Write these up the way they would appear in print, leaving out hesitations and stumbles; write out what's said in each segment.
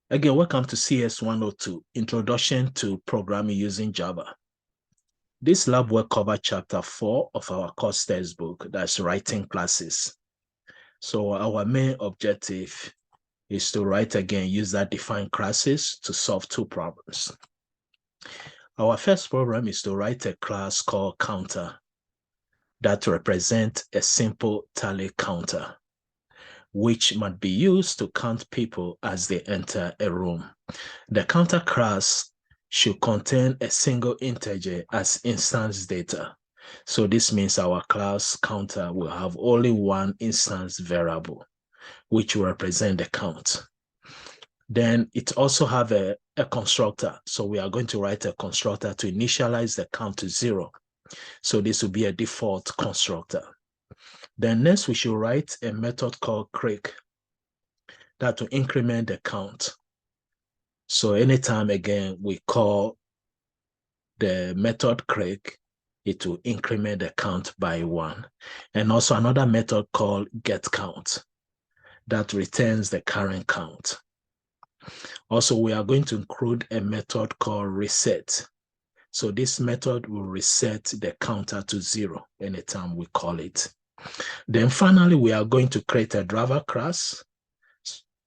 Again, welcome to CS 102, Introduction to Programming Using Java. This lab will cover chapter 4 of our course textbook, that's writing classes. So our main objective is to write again user-defined classes to solve two problems. Our first problem is to write a class called counter that represents a simple tally counter, which might be used to count people as they enter a room. The counter class should contain a single integer as instance data. So this means our class counter will have only one instance variable, which will represent the count. Then it also have a constructor. So we are going to write a constructor to initialize the count to 0. So this will be a default constructor. Then next we should write a method called create that will increment the count. So anytime again we call the method create, it will increment the count by 1. And also another method called getCount that returns the current count. Also, we are going to include a method called reset. So this method will reset the counter to 0 anytime we call it. Then finally, we are going to create a driver class,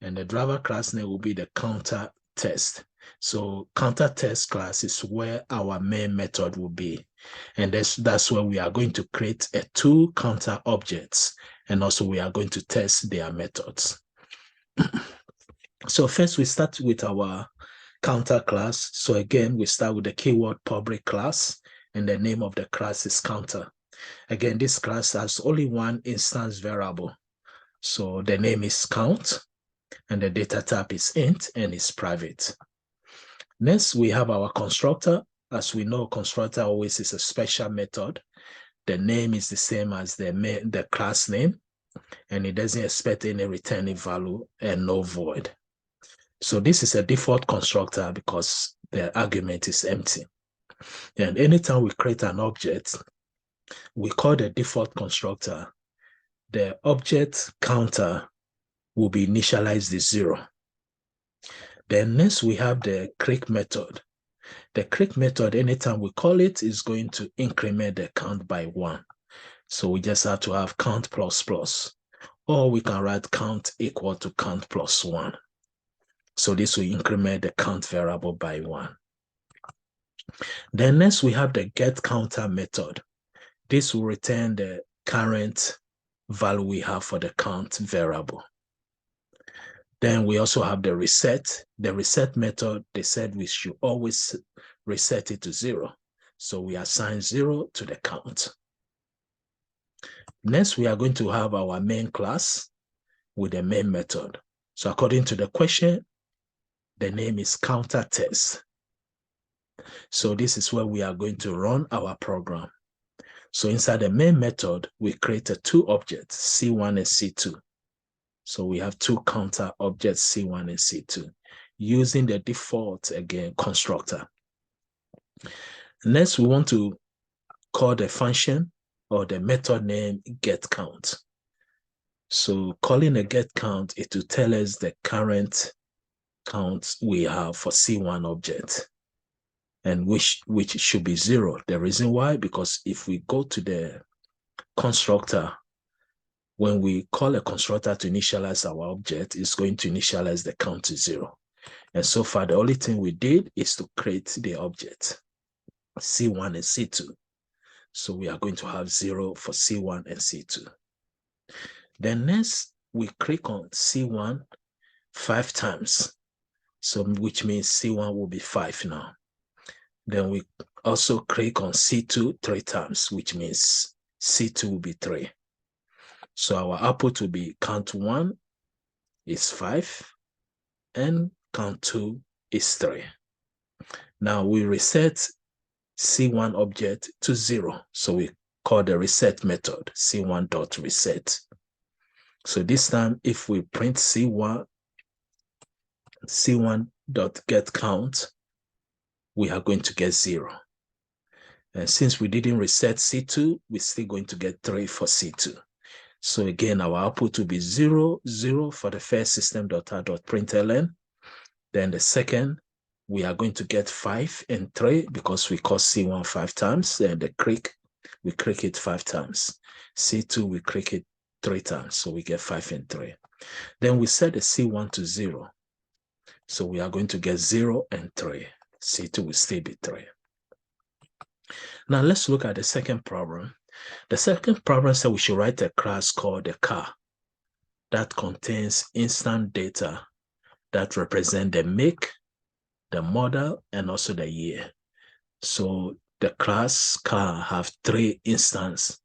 and the driver class name will be the counter test. So counter test class is where our main method will be. And that's where we are going to create two counter objects. And also we are going to test their methods. So first we start with our counter class. So again, we start with the keyword public class, and the name of the class is counter. Again, this class has only one instance variable. So the name is count, and the data type is int, and it's private. Next, we have our constructor. As we know, constructor always is a special method. The name is the same as the class name, and it doesn't expect any returning value and no void. So this is a default constructor because the argument is empty. And anytime we create an object, we call the default constructor, the object counter will be initialized to 0. Then next we have the create method. The create method, anytime we call it, is going to increment the count by 1. So we just have to have count plus plus, or we can write count equal to count plus 1. So this will increment the count variable by 1. Then next we have the get counter method. This will return the current value we have for the count variable. Then we also have the reset. The reset method, they said we should always reset it to 0. So we assign 0 to the count. Next, we are going to have our main class with the main method. So according to the question, the name is counter test. So this is where we are going to run our program. So inside the main method, we created two objects, C1 and C2. So we have two counter objects, C1 and C2, using the default, again, constructor. Next, we want to call the function or the method name getCount. So calling a getCount, it will tell us the current count we have for C1 object, and which should be 0. The reason why, because if we go to the constructor, when we call a constructor to initialize our object, it's going to initialize the count to 0. And so far, the only thing we did is to create the object, C1 and C2. So we are going to have 0 for C1 and C2. Then next, we click on C1 5 times. So which means C1 will be 5 now. Then we also click on C2 3 times, which means C2 will be 3. So our output will be count 1 is 5 and count 2 is 3. Now we reset C1 object to 0. So we call the reset method C1.reset. So this time, if we print C1.getCount, we are going to get 0. And since we didn't reset C2, we're still going to get 3 for C2. So again, our output will be 0, 0 for the first system.out.println, Then the second, we are going to get 5 and 3 because we call C1 5 times. Then the crick, we crick it 5 times. C2, we crick it 3 times. So we get 5 and 3. Then we set the C1 to 0. So we are going to get 0 and 3. C2 will still be 3. Now let's look at the second problem. The second problem said we should write a class called the car that contains instant data that represent the make, the model, and also the year. So the class car have 3 instance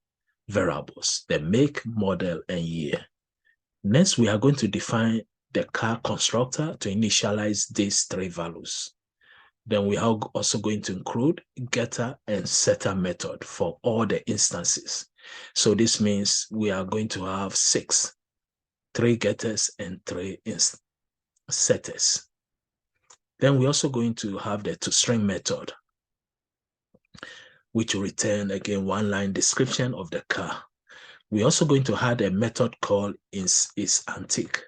variables, the make, model, and year. Next, we are going to define the car constructor to initialize these 3 values. Then we are also going to include getter and setter method for all the instances. So this means we are going to have 6, 3 getters and 3 setters. Then we're also going to have the toString method, which will return again 1-line description of the car. We're also going to add a method called isAntic.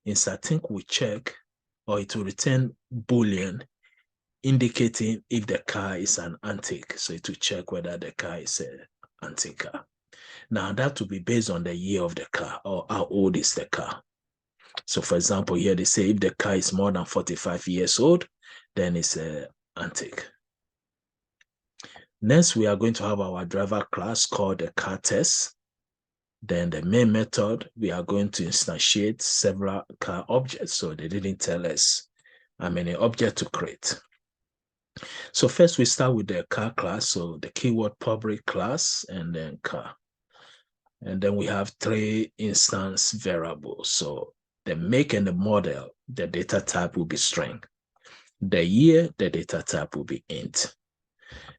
IsAntic will check, or it will return Boolean, indicating if the car is an antique. So it will check whether the car is an antique car. Now that will be based on the year of the car or how old is the car. So for example, here they say if the car is more than 45 years old, then it's an antique. Next, we are going to have our driver class called the car test. Then the main method, we are going to instantiate several car objects. So they didn't tell us how many objects to create. So first we start with the car class. So the keyword public class and then car. And then we have 3 instance variables. So the make and the model, the data type will be string. The year, the data type will be int.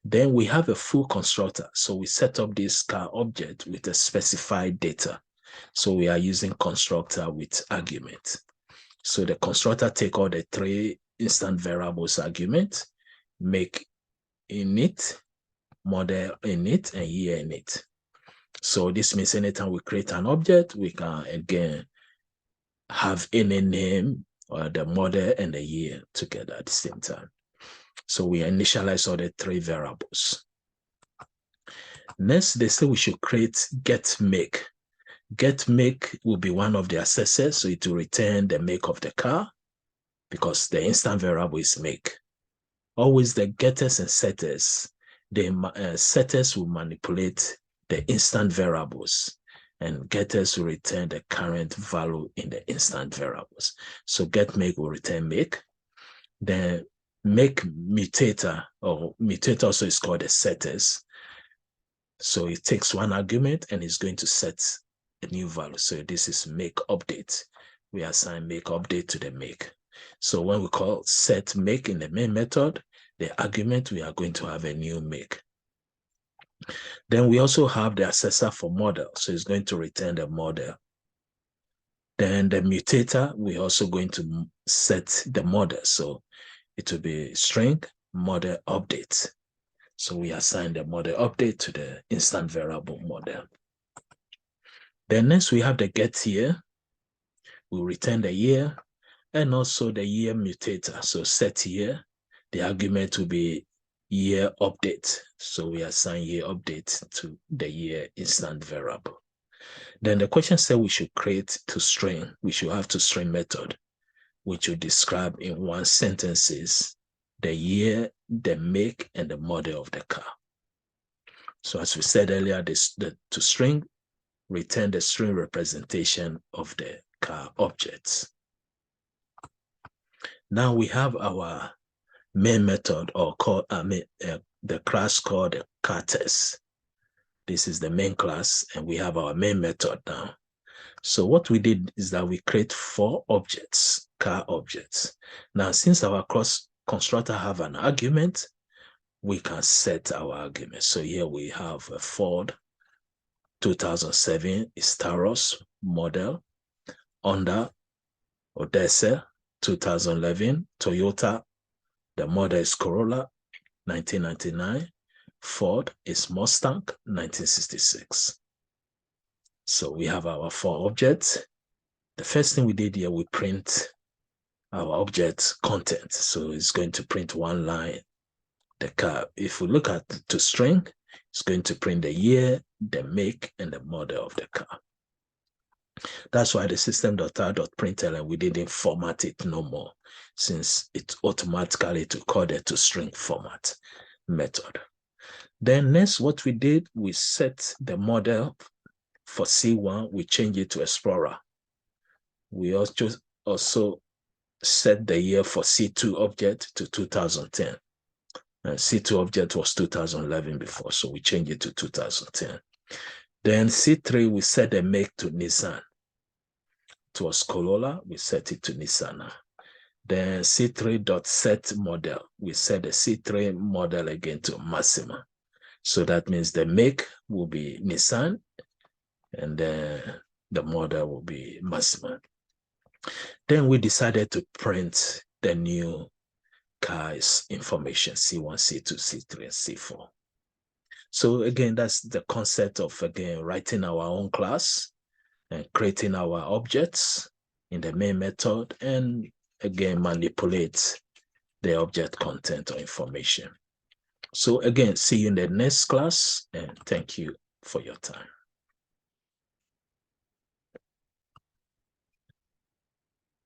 Then we have a full constructor. So we set up this car object with a specified data. So we are using constructor with argument. So the constructor take all the 3 instant variables argument, make init, model init, and year init. So this means anytime we create an object, we can again have any name or the model and the year together at the same time. So we initialize all the 3 variables. Next, they say we should create getMake. GetMake will be one of the accessors, so it will return the make of the car because the instant variable is make. Always the getters and setters, the setters will manipulate the instant variables and getters will return the current value in the instant variables. So getMake will return make. Then make mutator, or mutator also is called the setters. So it takes 1 argument and it's going to set a new value. So this is make update. We assign make update to the make. So when we call set make in the main method, the argument, we are going to have a new make. Then we also have the accessor for model. So it's going to return the model. Then the mutator, we're also going to set the model. So it will be string model update. So we assign the model update to the instant variable model. Then next we have the get year. We'll return the year and also the year mutator. So set year, the argument will be year update. So we assign year update to the year instant variable. Then the question said we should create toString. We should have toString method, which will describe in 1 sentences the year, the make, and the model of the car. So as we said earlier, the toString return the string representation of the car objects. Now we have our main method, or called the class called the car test. This is the main class, and we have our main method now. So what we did is that we create 4 objects, car objects. Now, since our constructor have an argument, we can set our argument. So here we have a Ford 2007 is Taurus model, Honda Odyssey 2011, Toyota, the model is Corolla 1999, Ford is Mustang 1966. So we have our 4 objects. The first thing we did here, we print our object content. So it's going to print one line, the car. If we look at to string, it's going to print the year, the make, and the model of the car. That's why the system.out.println, we didn't format it no more, since it automatically to call the to string format method. Then next, what we did, we set the model for C1, we change it to Explorer. We also set the year for C2 object to 2010. And C2 object was 2011 before, so we changed it to 2010. Then C3, we set the make to Nissan. It was Corolla, we set it to Nissan. Then C3.set model, we set the C3 model again to Maxima. So that means the make will be Nissan, and then the model will be Maxima. Then we decided to print the new car's information, C1, C2, C3, and C4. So again, that's the concept of, again, writing our own class and creating our objects in the main method, and again, manipulate the object content or information. So again, see you in the next class, and thank you for your time.